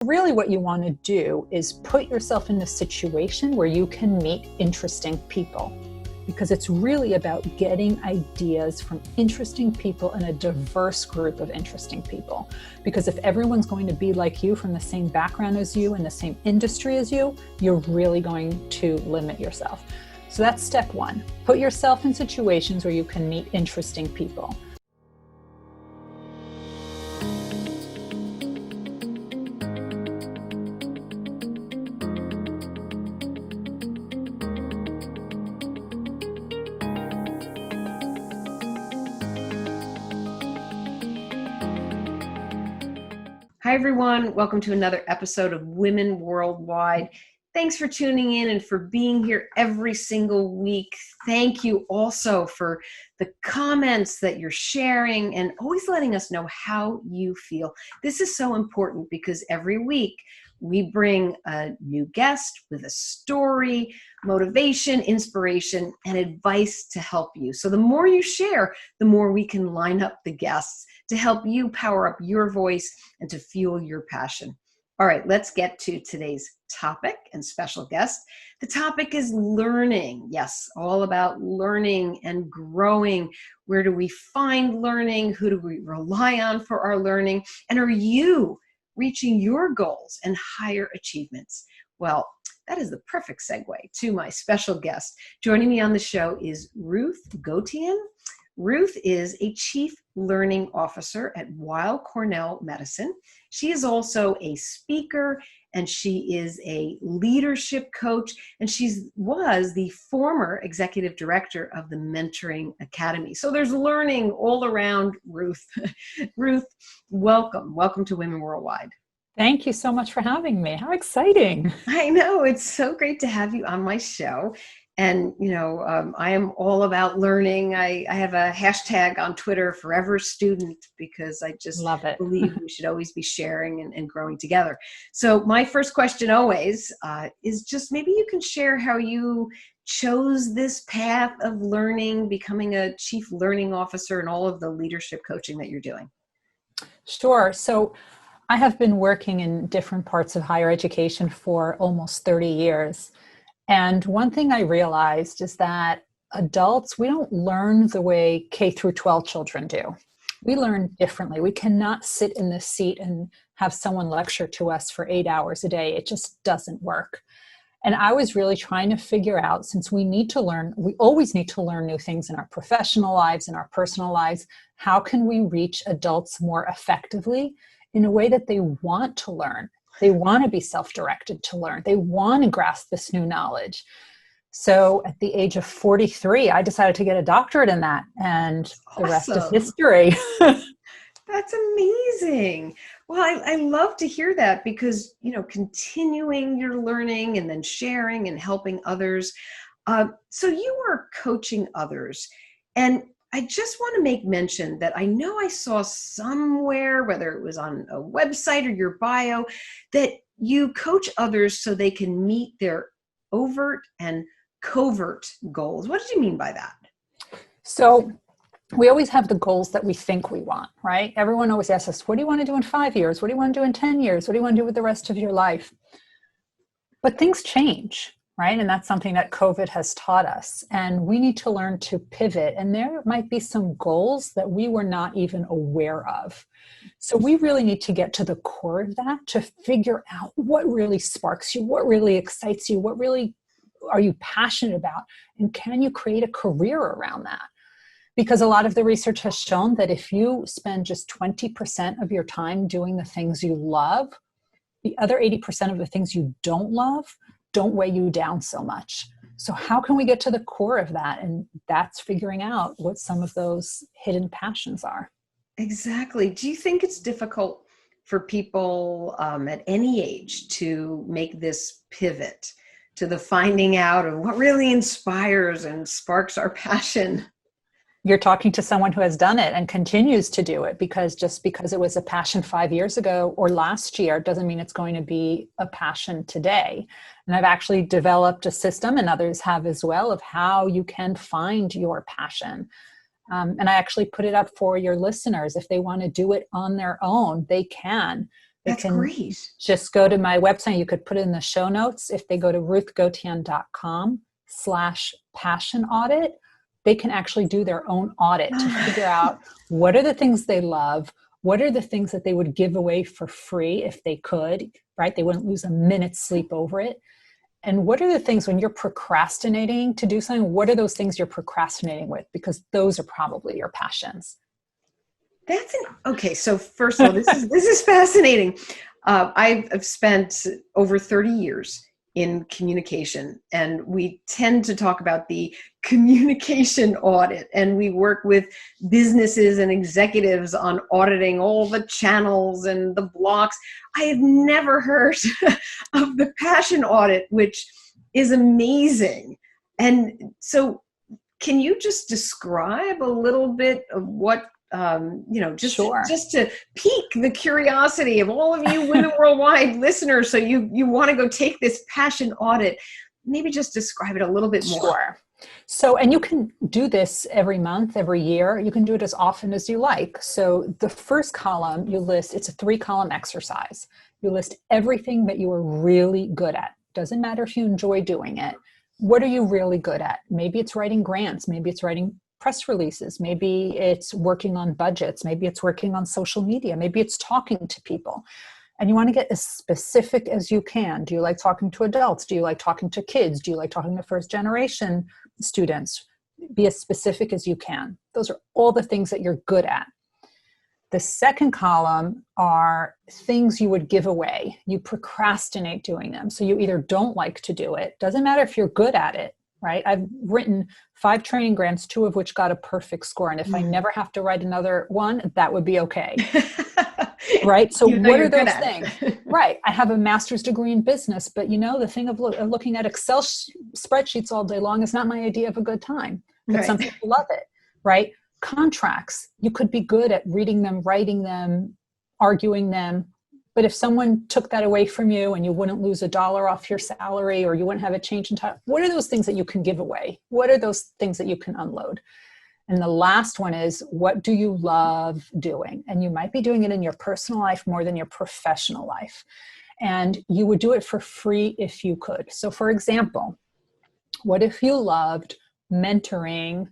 Really what you want to do is put yourself in a situation where you can meet interesting people, because it's really about getting ideas from interesting people and a diverse group of interesting people. Because if everyone's going to be like you, from the same background as you, in the same industry as you, you're really going to limit yourself. So that's step one. Put yourself in situations where you can meet interesting people. Hi, everyone. Welcome to another episode of Women Worldwide. Thanks for tuning in and for being here every single week. Thank you also for the comments that you're sharing and always letting us know how you feel. This is so important because every week we bring a new guest with a story, motivation, inspiration, and advice to help you. So the more you share, the more we can line up the guests to help you power up your voice and to fuel your passion. All right, let's get to today's topic and special guest. The topic is learning. Yes, all about learning and growing. Where do we find learning? Who do we rely on for our learning? And are you reaching your goals and higher achievements? Well, that is the perfect segue to my special guest. Joining me on the show is Ruth Gotian. Ruth is a Chief Learning Officer at Weill Cornell Medicine. She is also a speaker, and she is a leadership coach, and she was the former executive director of the Mentoring Academy. So there's learning all around Ruth. Ruth, welcome. Welcome to Women Worldwide. Thank you so much for having me. How exciting. I know, it's so great to have you on my show. And, I am all about learning. I have a hashtag on Twitter, Forever Student, because I just love it. Believe we should always be sharing and growing together. So my first question always is just maybe you can share how you chose this path of learning, becoming a chief learning officer, and all of the leadership coaching that you're doing. Sure. So I have been working in different parts of higher education for almost 30 years. And one thing I realized is that adults, we don't learn the way K through 12 children do. We learn differently. We cannot sit in the seat and have someone lecture to us for 8 hours a day. It just doesn't work. And I was really trying to figure out, since we need to learn, we always need to learn new things in our professional lives, in our personal lives, how can we reach adults more effectively in a way that they want to learn? They want to be self-directed to learn. They want to grasp this new knowledge. So at the age of 43, I decided to get a doctorate in that, and the rest is history. That's amazing. Well, I love to hear that because, continuing your learning and then sharing and helping others. So you are coaching others, and I just want to make mention that I know I saw somewhere, whether it was on a website or your bio, that you coach others so they can meet their overt and covert goals. What did you mean by that? So we always have the goals that we think we want, right? Everyone always asks us, what do you want to do in 5 years? What do you want to do in 10 years? What do you want to do with the rest of your life? But things change. Right? And that's something that COVID has taught us. And we need to learn to pivot. And there might be some goals that we were not even aware of. So we really need to get to the core of that to figure out what really sparks you, what really excites you, what really are you passionate about, and can you create a career around that? Because a lot of the research has shown that if you spend just 20% of your time doing the things you love, the other 80% of the things you don't love don't weigh you down so much. So how can we get to the core of that? And that's figuring out what some of those hidden passions are. Exactly. Do you think it's difficult for people at any age to make this pivot to the finding out of what really inspires and sparks our passion? You're talking to someone who has done it and continues to do it, because just because it was a passion 5 years ago or last year doesn't mean it's going to be a passion today. And I've actually developed a system, and others have as well, of how you can find your passion. And I actually put it up for your listeners. If they want to do it on their own, they can. They That's can great. just go to my website. You could put it in the show notes. If they go to ruthgotian.com/passion audit, they can actually do their own audit to figure out what are the things they love, what are the things that they would give away for free if they could, right? They wouldn't lose a minute's sleep over it. And what are the things when you're procrastinating to do something, what are those things you're procrastinating with? Because those are probably your passions. Okay. So first of all, this is fascinating. I've spent over 30 years in communication, and we tend to talk about the communication audit, and we work with businesses and executives on auditing all the channels and the blocks. I have never heard of the passion audit, which is amazing. And so can you just describe a little bit of what Sure. just to pique the curiosity of all of you Women Worldwide listeners, so you want to go take this passion audit, maybe just describe it a little bit more. Sure. So, and you can do this every month, every year. You can do it as often as you like. So the first column you list, it's a 3-column exercise. You list everything that you are really good at. Doesn't matter if you enjoy doing it. What are you really good at? Maybe it's writing grants. Maybe it's writing press releases. Maybe it's working on budgets. Maybe it's working on social media. Maybe it's talking to people. And you want to get as specific as you can. Do you like talking to adults? Do you like talking to kids? Do you like talking to first generation students? Be as specific as you can. Those are all the things that you're good at. The second column are things you would give away. You procrastinate doing them. So you either don't like to do it. Doesn't matter if you're good at it, right? I've written 5 training grants, 2 of which got a perfect score. And if I never have to write another one, that would be okay. Right? So what are those things? Right. I have a master's degree in business, but the thing of looking at Excel spreadsheets all day long is not my idea of a good time. But some people love it, right? Contracts, you could be good at reading them, writing them, arguing them. But if someone took that away from you and you wouldn't lose $1 off your salary, or you wouldn't have a change in time, what are those things that you can give away? What are those things that you can unload? And the last one is, what do you love doing? And you might be doing it in your personal life more than your professional life. And you would do it for free if you could. So for example, what if you loved mentoring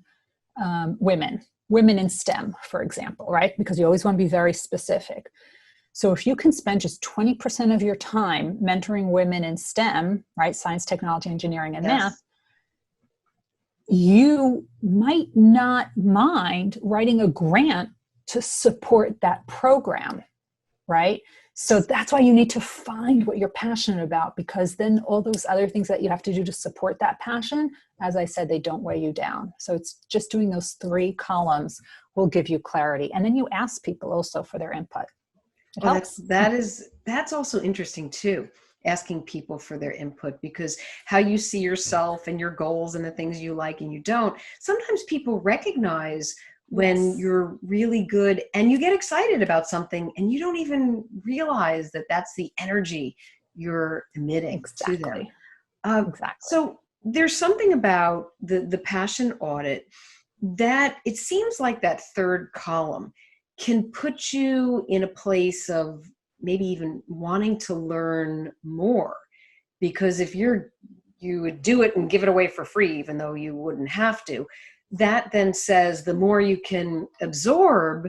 women in STEM, for example, right? Because you always want to be very specific. So if you can spend just 20% of your time mentoring women in STEM, right? Science, technology, engineering, and math, you might not mind writing a grant to support that program, right? So that's why you need to find what you're passionate about, because then all those other things that you have to do to support that passion, as I said, they don't weigh you down. So it's just doing those 3 columns will give you clarity. And then you ask people also for their input. That's also interesting too. Asking people for their input, because how you see yourself and your goals and the things you like and you don't, sometimes people recognize when you're really good and you get excited about something and you don't even realize that that's the energy you're emitting to them. Exactly. So there's something about the passion audit that it seems like that 3rd column can put you in a place of maybe even wanting to learn more, because if you would do it and give it away for free, even though you wouldn't have to, that then says the more you can absorb,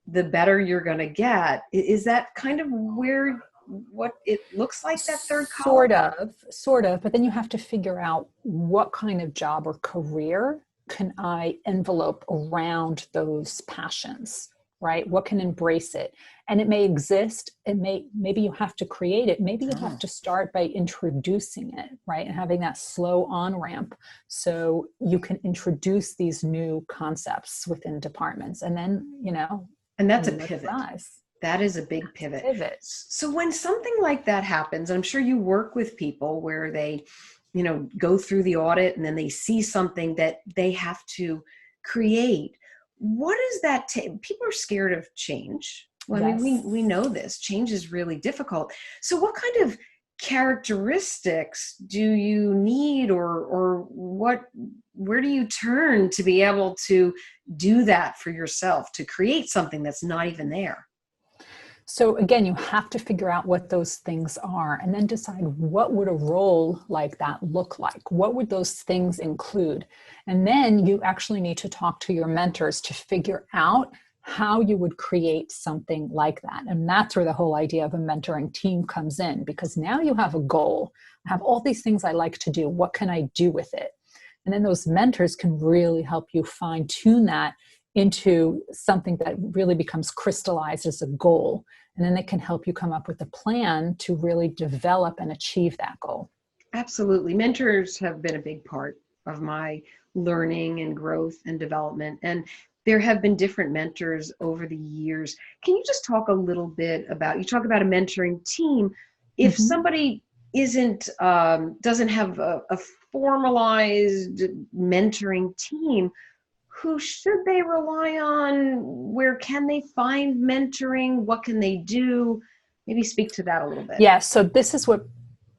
the better you're going to get. Is that kind of what it looks like, that 3rd column? Sort of, but then you have to figure out what kind of job or career can I envelope around those passions, right? What can embrace it? And it may exist. Maybe you have to create it. Maybe you have to start by introducing it, right? And having that slow on ramp so you can introduce these new concepts within departments. And then, and that's a pivot. That is a big pivot. So when something like that happens, I'm sure you work with people where they, go through the audit and then they see something that they have to create. What is that? People are scared of change. Well, I mean, we know this. Change is really difficult. So what kind of characteristics do you need, or where do you turn to be able to do that for yourself, to create something that's not even there? So again, you have to figure out what those things are and then decide what would a role like that look like? What would those things include? And then you actually need to talk to your mentors to figure out how you would create something like that. And that's where the whole idea of a mentoring team comes in, because now you have a goal. I have all these things I like to do. What can I do with it? And then those mentors can really help you fine tune that into something that really becomes crystallized as a goal. And then they can help you come up with a plan to really develop and achieve that goal. Absolutely. Mentors have been a big part of my learning and growth and development. And there have been different mentors over the years. Can you just talk a little bit about, you talk about a mentoring team. If somebody doesn't have a formalized mentoring team, who should they rely on? Where can they find mentoring? What can they do? Maybe speak to that a little bit. Yeah, so this is what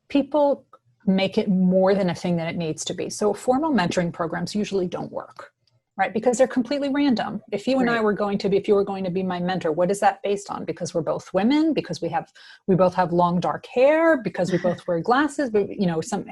people make it more than a thing that it needs to be. So formal mentoring programs usually don't work, right? Because they're completely random. If you and I were going to be, if you were going to be my mentor, what is that based on? Because we're both women, because we both have long dark hair, because we both wear glasses, but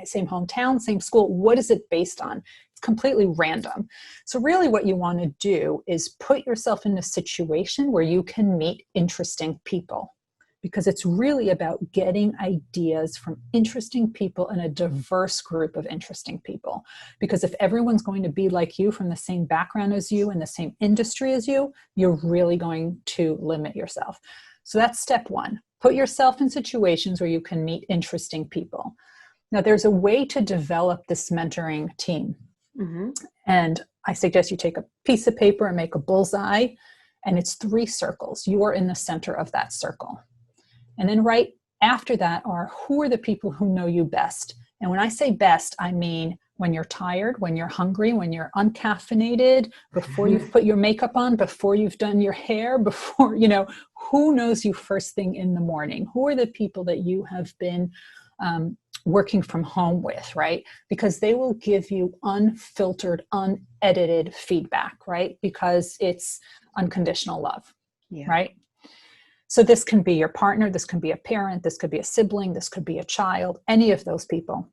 same hometown, same school. What is it based on? It's completely random. So really what you want to do is put yourself in a situation where you can meet interesting people, because it's really about getting ideas from interesting people and a diverse group of interesting people. Because if everyone's going to be like you, from the same background as you and the same industry as you, you're really going to limit yourself. So that's step one. Put yourself in situations where you can meet interesting people. Now, there's a way to develop this mentoring team. And I suggest you take a piece of paper and make a bullseye, and it's 3 circles. You are in the center of that circle. And then right after that are, who are the people who know you best? And when I say best, I mean when you're tired, when you're hungry, when you're uncaffeinated, before you've put your makeup on, before you've done your hair, before, who knows you first thing in the morning? Who are the people that you have been working from home with, right? Because they will give you unfiltered, unedited feedback, right? Because it's unconditional love, right? So this can be your partner, this can be a parent, this could be a sibling, this could be a child, any of those people.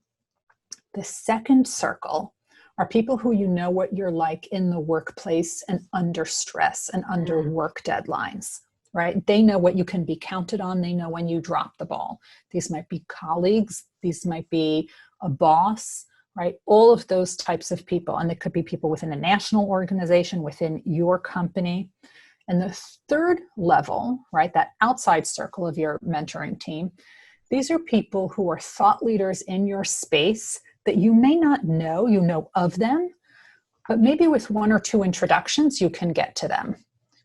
The second circle are people who you know what you're like in the workplace and under stress and under work deadlines, right? They know what you can be counted on. They know when you drop the ball. These might be colleagues. These might be a boss, right? All of those types of people. And it could be people within a national organization, within your company. And the third level, right, that outside circle of your mentoring team, these are people who are thought leaders in your space that you may not know, you know of them, but maybe with 1 or 2 introductions, you can get to them.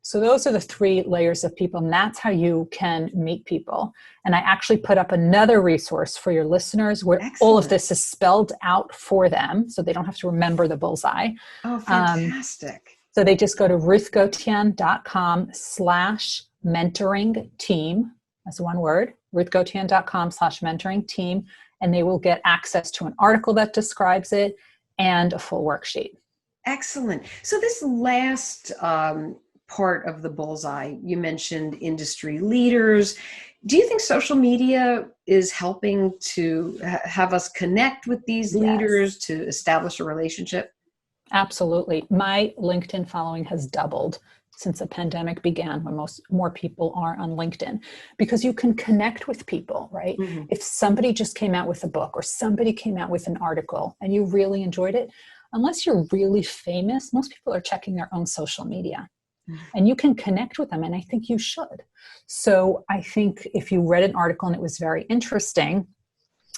So those are the 3 layers of people, and that's how you can meet people. And I actually put up another resource for your listeners where all of this is spelled out for them, so they don't have to remember the bullseye. Oh, fantastic. So they just go to ruthgotian.com/mentoring team. That's one word, ruthgotian.com/mentoring team. And they will get access to an article that describes it and a full worksheet. Excellent. So this last part of the bullseye, you mentioned industry leaders. Do you think social media is helping to have us connect with these leaders to establish a relationship? Absolutely. My LinkedIn following has doubled since the pandemic began, when more people are on LinkedIn, because you can connect with people, right? If somebody just came out with a book or somebody came out with an article and you really enjoyed it, unless you're really famous, most people are checking their own social media. And you can connect with them, and I think you should. So I think if you read an article and it was very interesting,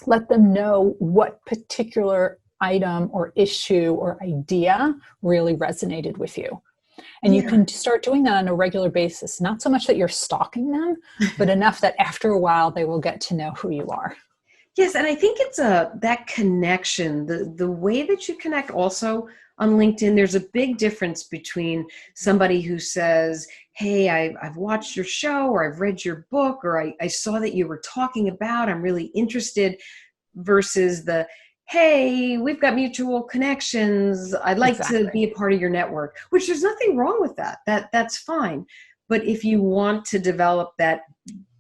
let them know what particular item or issue or idea really resonated with you. And you can start doing that on a regular basis, not so much that you're stalking them, but enough that after a while they will get to know who you are. Yes, and I think it's that connection, the way that you connect also on LinkedIn. There's a big difference between somebody who says, hey, I've watched your show, or I've read your book, or I saw that you were talking about, I'm really interested, versus the, hey, we've got mutual connections, I'd like to be a part of your network, which there's nothing wrong with that. That's fine. But if you want to develop that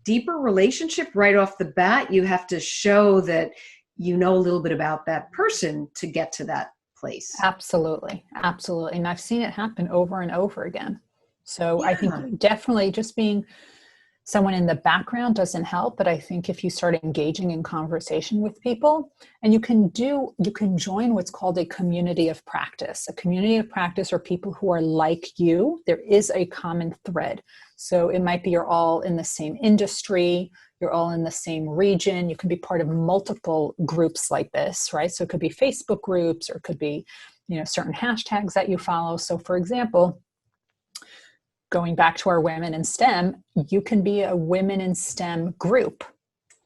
deeper relationship right off the bat, you have to show that you know a little bit about that person to get to that place. Absolutely. Absolutely. And I've seen it happen over and over again. So I Yeah. think definitely just being someone in the background doesn't help, but I think if you start engaging in conversation with people, and you can join what's called a community of practice. A community of practice are people who are like you. There is a common thread. So it might be you're all in the same industry, you're all in the same region. You can be part of multiple groups like this, right? So it could be Facebook groups, or it could be, certain hashtags that you follow. So for example, going back to our women in STEM, you can be a women in STEM group,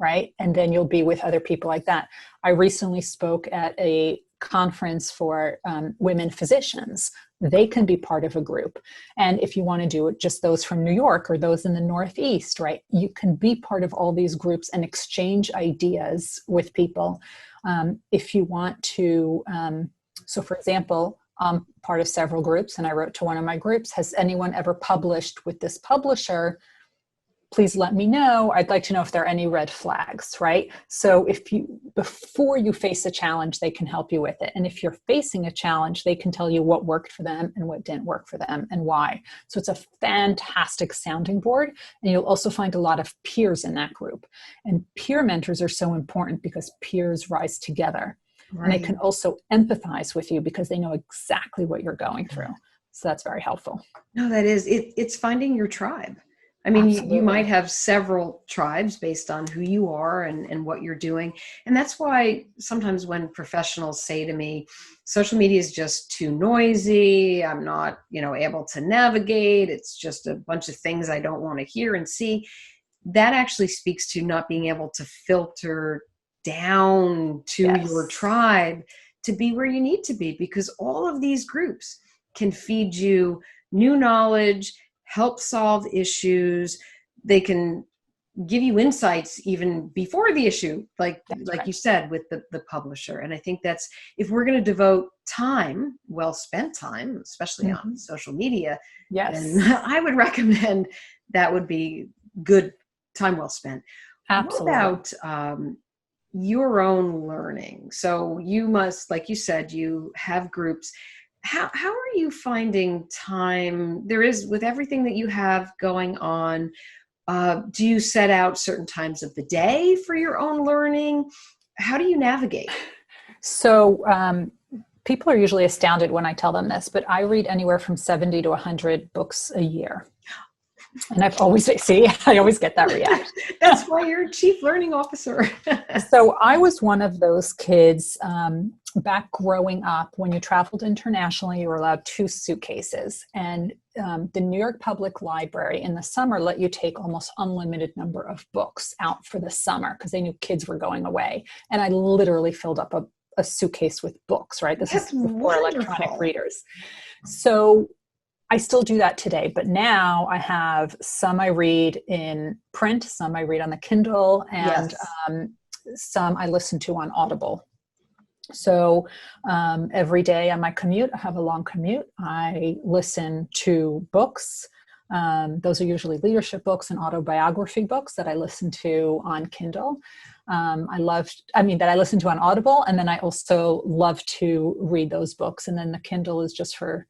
right? And then you'll be with other people like that. I recently spoke at a conference for women physicians. They can be part of a group. And if you want to do it, just those from New York or those in the Northeast, right? You can be part of all these groups and exchange ideas with people. If you want to, so for example, I'm part of several groups, and I wrote to one of my groups, has anyone ever published with this publisher? Please let me know. I'd like to know if there are any red flags, right? So before you face a challenge, they can help you with it. And if you're facing a challenge, they can tell you what worked for them and what didn't work for them and why. So it's a fantastic sounding board. And you'll also find a lot of peers in that group. And peer mentors are so important because peers rise together. Right. And they can also empathize with you because they know exactly what you're going through. So that's very helpful. No, that is, it's finding your tribe. I mean, you might have several tribes based on who you are and what you're doing. And that's why sometimes when professionals say to me, social media is just too noisy, I'm not, able to navigate, it's just a bunch of things I don't want to hear and see, that actually speaks to not being able to filter down to your tribe to be where you need to be, because all of these groups can feed you new knowledge, help solve issues. They can give you insights even before the issue, like you said, with the publisher. And I think that's, if we're going to devote time, well spent time, especially on social media, then I would recommend that would be good time well spent. Absolutely. What about your own learning? So you must, like you said, you have groups. How are you finding time? There is, with everything that you have going on, do you set out certain times of the day for your own learning? How do you navigate? So people are usually astounded when I tell them this, but I read anywhere from 70 to 100 books a year. And I always get that reaction. That's why you're a chief learning officer. So I was one of those kids back growing up. When you traveled internationally, you were allowed 2 suitcases. And the New York Public Library in the summer let you take almost unlimited number of books out for the summer because they knew kids were going away. And I literally filled up a suitcase with books, right? This is before electronic readers. So I still do that today, but now I have some I read in print, some I read on the Kindle, and some I listen to on Audible. So every day on my commute, I have a long commute, I listen to books. Those are usually leadership books and autobiography books that I listen to on Kindle. That I listen to on Audible, and then I also love to read those books. And then the Kindle is just for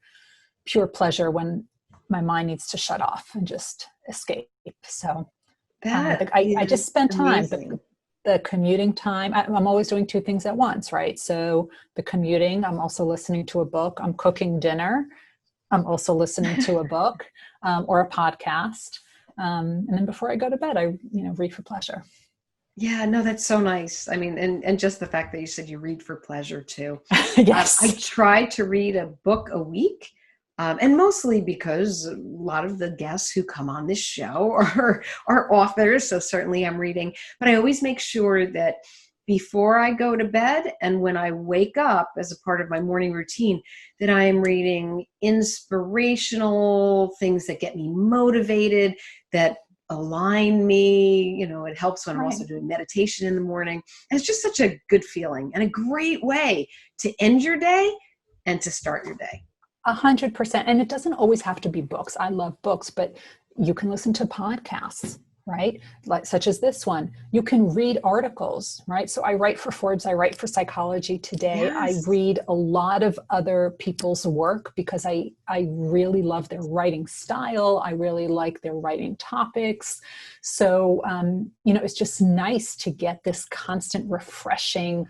pure pleasure when my mind needs to shut off and just escape. So I just spend time, the commuting time. I'm always doing 2 things at once, right? So the commuting, I'm also listening to a book. I'm cooking dinner. I'm also listening to a book or a podcast. And then before I go to bed, I read for pleasure. Yeah, no, that's so nice. I mean, and just the fact that you said you read for pleasure too. Yes. I try to read a book a week. And mostly because a lot of the guests who come on this show are authors, so certainly I'm reading. But I always make sure that before I go to bed and when I wake up as a part of my morning routine, that I am reading inspirational things that get me motivated, that align me. It helps when I'm also doing meditation in the morning. And it's just such a good feeling and a great way to end your day and to start your day. 100%. And it doesn't always have to be books. I love books, but you can listen to podcasts, right? Like, such as this one. You can read articles, right? So I write for Forbes, I write for Psychology Today. I Yes. read a lot of other people's work because I really love their writing style. I really like their writing topics. So, it's just nice to get this constant refreshing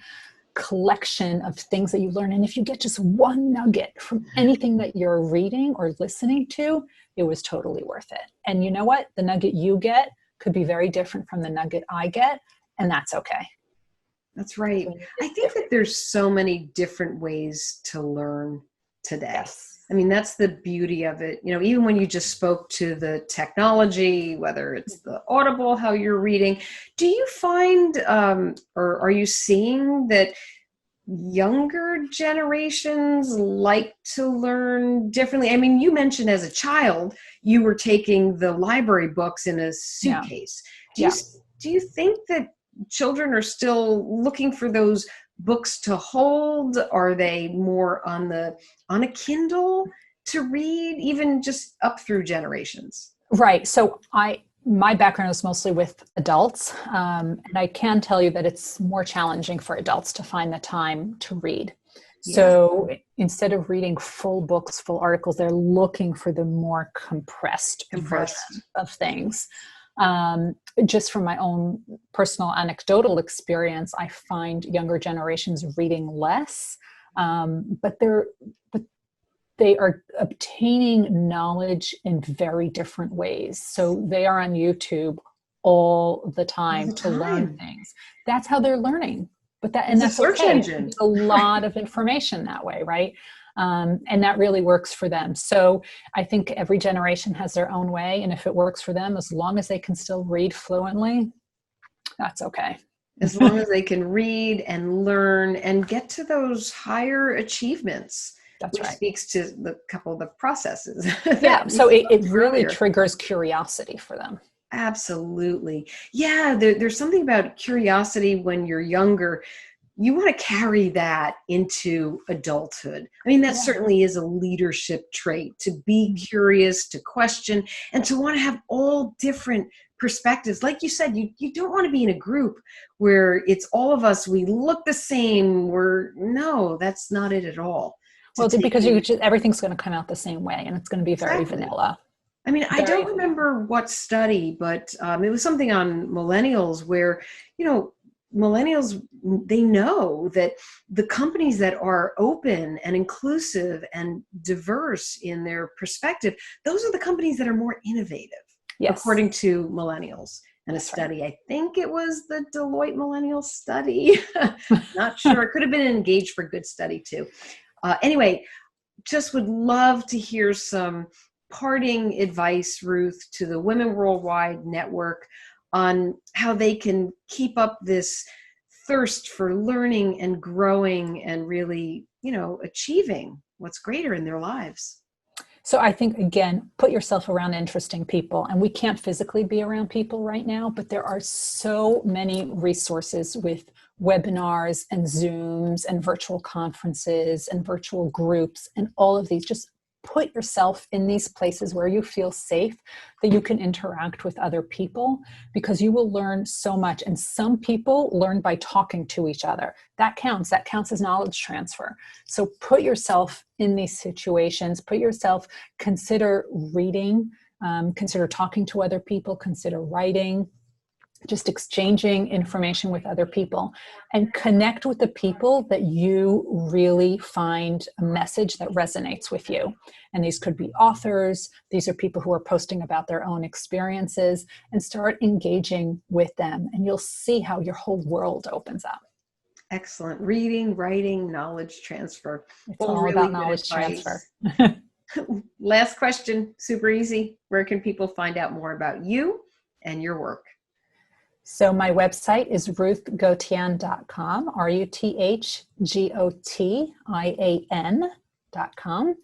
collection of things that you learn. And if you get just one nugget from anything that you're reading or listening to, it was totally worth it. And you know what? The nugget you get could be very different from the nugget I get, and that's okay. That's right. I think that there's so many different ways to learn today. Yes. I mean, that's the beauty of it. Even when you just spoke to the technology, whether it's the Audible, how you're reading, do you find, or are you seeing that younger generations like to learn differently? I mean, you mentioned as a child, you were taking the library books in a suitcase. Yeah. Do you think that children are still looking for those books to hold? Are they more on a Kindle to read, even just up through generations? Right. So my background is mostly with adults, and I can tell you that it's more challenging for adults to find the time to read. Yeah. So instead of reading full books, full articles, they're looking for the more compressed version of things. Just from my own personal anecdotal experience, I find younger generations reading less, but they are obtaining knowledge in very different ways. So they are on YouTube all the time to learn things. That's how they're learning. And that's search okay. engine. There's a lot of information that way, right? And that really works for them. So I think every generation has their own way. And if it works for them, as long as they can still read fluently, that's okay. As long as they can read and learn and get to those higher achievements. That's which right. speaks to the couple of the processes. Yeah. So it really triggers curiosity for them. Absolutely. Yeah. There's something about curiosity when you're younger. You want to carry that into adulthood. I mean, that certainly is a leadership trait, to be curious, to question, and to want to have all different perspectives. Like you said, you don't want to be in a group where it's all of us, we look the same. No, that's not it at all. Well, because everything's going to come out the same way, and it's going to be very vanilla. I mean, I don't remember what study, but it was something on millennials where, millennials, they know that the companies that are open and inclusive and diverse in their perspective, those are the companies that are more innovative, according to millennials. And a study, I think it was the Deloitte Millennial Study. Not sure. It could have been an Engaged for Good study too. Anyway, just would love to hear some parting advice, Ruth, to the Women Worldwide Network on how they can keep up this thirst for learning and growing and really, achieving what's greater in their lives. So I think, again, put yourself around interesting people. And we can't physically be around people right now, but there are so many resources with webinars and Zooms and virtual conferences and virtual groups and all of these. Just put yourself in these places where you feel safe, that you can interact with other people, because you will learn so much. And some people learn by talking to each other. That counts as knowledge transfer. So put yourself in these situations, consider reading, consider talking to other people, consider writing, just exchanging information with other people, and connect with the people that you really find a message that resonates with you. And these could be authors. These are people who are posting about their own experiences, and start engaging with them. And you'll see how your whole world opens up. Excellent. Reading, writing, knowledge transfer. It's all really about knowledge transfer. Last question, super easy. Where can people find out more about you and your work? So my website is ruthgotian.com, RuthGotian.com.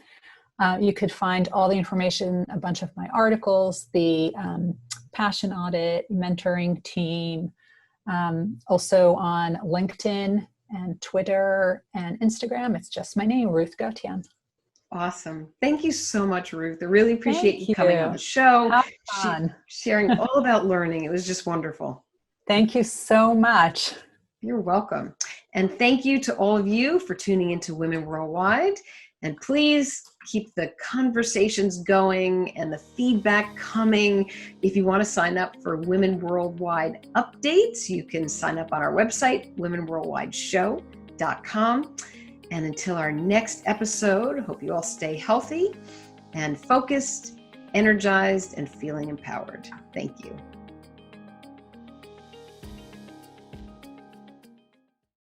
You could find all the information, a bunch of my articles, the passion audit, mentoring team, also on LinkedIn and Twitter and Instagram. It's just my name, Ruth Gotian. Awesome. Thank you so much, Ruth. I really appreciate Thank you coming on you. the show, Have fun. sharing all about learning. It was just wonderful. Thank you so much. You're welcome. And thank you to all of you for tuning into Women Worldwide. And please keep the conversations going and the feedback coming. If you want to sign up for Women Worldwide updates, you can sign up on our website, womenworldwideshow.com. And until our next episode, hope you all stay healthy and focused, energized, and feeling empowered. Thank you.